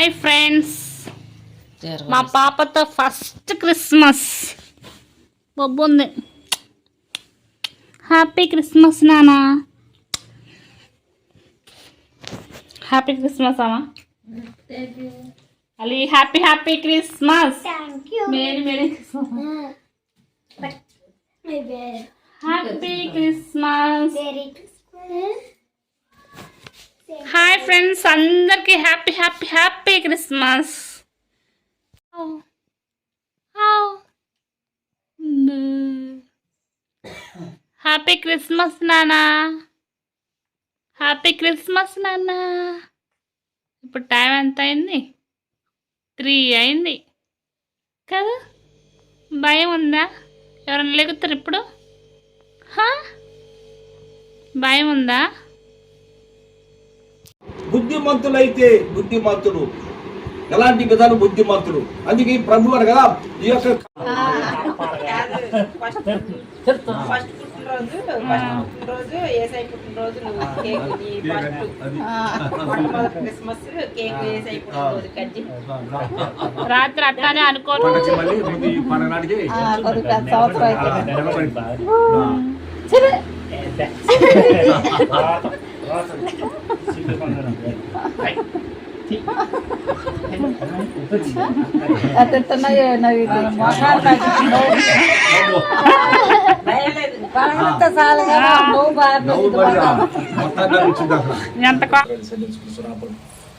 Hi friends, మా పాపతో first Christmas బొబ్బుంది. హ్యాపీ క్రిస్మస్ నానా. హ్యాపీ క్రిస్మస్ అమ్మా. అలీ happy happy Christmas. Merry merry Christmas. Happy Christmas. Hi friends, అందరికి happy happy happy Christmas. Happy Christmas నానా. హ్యాపీ క్రిస్మస్ నానా. ఇప్పుడు టైం ఎంత అయింది? 3 అయింది కదా. భయం ఉందా? ఎవరైనా లేగుతారు ఇప్పుడు? భయం ఉందా? బుద్ధిమంతులైతే బుద్ధిమంతులు, ఎలాంటి విధాలు బుద్ధిమంతులు. అందుకే ప్రభు అని కదా ఈ యొక్క రాత్రి అట్లానే అనుకోను.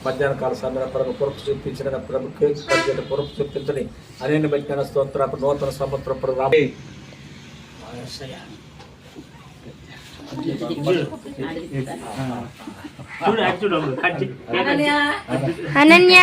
మధ్యాహ్న కాల సమయంలో ప్రభు కొరకు చూపించిన ప్రభు కొరకు చూపించని అనేక పెట్టిన స్తోత్ర నూతన సంవత్సర ప్రభు అనన్య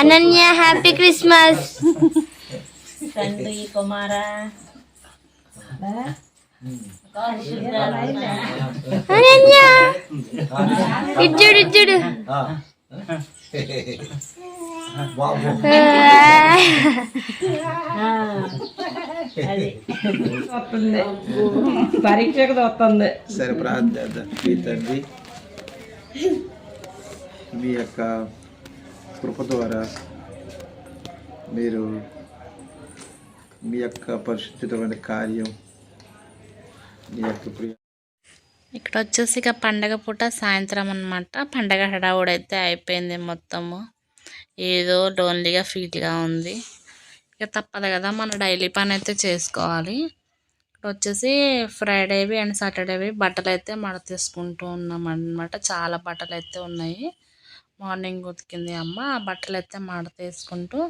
అనన్య హ్యాపీ క్రిస్మస్. తండ్రి కుమార అనన్య ఇచ్చుడు ఇచ్చుడు. పరీక్షకు వస్తుంది. సరే ప్రార్థన. మీ తండ్రి మీ యొక్క కృప ద్వారా మీరు మీ యొక్క పరిశుద్ధమైన కార్యం మీ యొక్క ప్రియ. ఇక్కడ వచ్చేసి ఇక పండగ పూట సాయంత్రం అన్నమాట. పండగ హడావుడైతే అయిపోయింది మొత్తము. ఏదో లోన్లీగా ఫీల్గా ఉంది. ఇక తప్పదు కదా, మన డైలీ పని అయితే చేసుకోవాలి. ఇక్కడ వచ్చేసి ఫ్రైడేవి అండ్ సాటర్డేవి బట్టలు అయితే మడతీసుకుంటూ ఉన్నాం అన్నమాట. చాలా బట్టలు అయితే ఉన్నాయి. మార్నింగ్ ఉతికింది అమ్మ. ఆ బట్టలు అయితే మడతీసుకుంటూ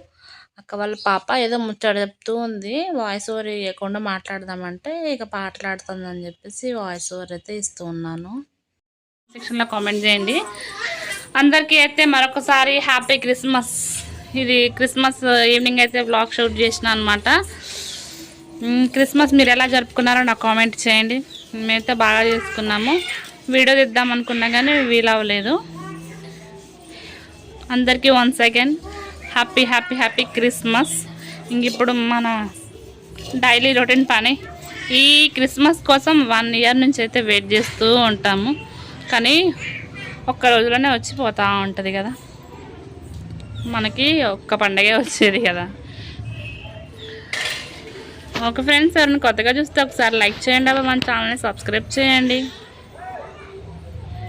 అక్క వాళ్ళ పాప ఏదో ముచ్చట చెప్తూ ఉంది. వాయిస్ ఓవర్ ఇవ్వకుండా మాట్లాడదామంటే ఇక మాట్లాడుతుందని చెప్పేసి వాయిస్ ఓవర్ అయితే ఇస్తూ ఉన్నాను. సెక్షన్లో కామెంట్ చేయండి. అందరికీ అయితే మరొకసారి హ్యాపీ క్రిస్మస్. ఇది క్రిస్మస్ ఈవినింగ్ అయితే వ్లాగ్ షూట్ చేసిన అనమాట. క్రిస్మస్ మీరు ఎలా జరుపుకున్నారో నాకు కామెంట్ చేయండి. మేమైతే బాగా చేసుకున్నాము. వీడియో తీద్దాం అనుకున్నా కానీ వీలవ్వలేదు. అందరికీ once again happy happy happy Christmas. ఇంక ఇప్పుడు మన డైలీ రొటీన్ పని. ఈ క్రిస్మస్ కోసం 1 ఇయర్ నుంచి అయితే వెయిట్ చేస్తూ ఉంటాము. కానీ ఒక్క రోజులోనే వచ్చిపోతూ ఉంటుంది కదా, మనకి ఒక్క పండగే వచ్చేది కదా. ఓకే ఫ్రెండ్స్, ఎవరైనా కొత్తగా చూస్తే ఒకసారి లైక్ చేయండి. మన ఛానల్ని సబ్స్క్రైబ్ చేయండి.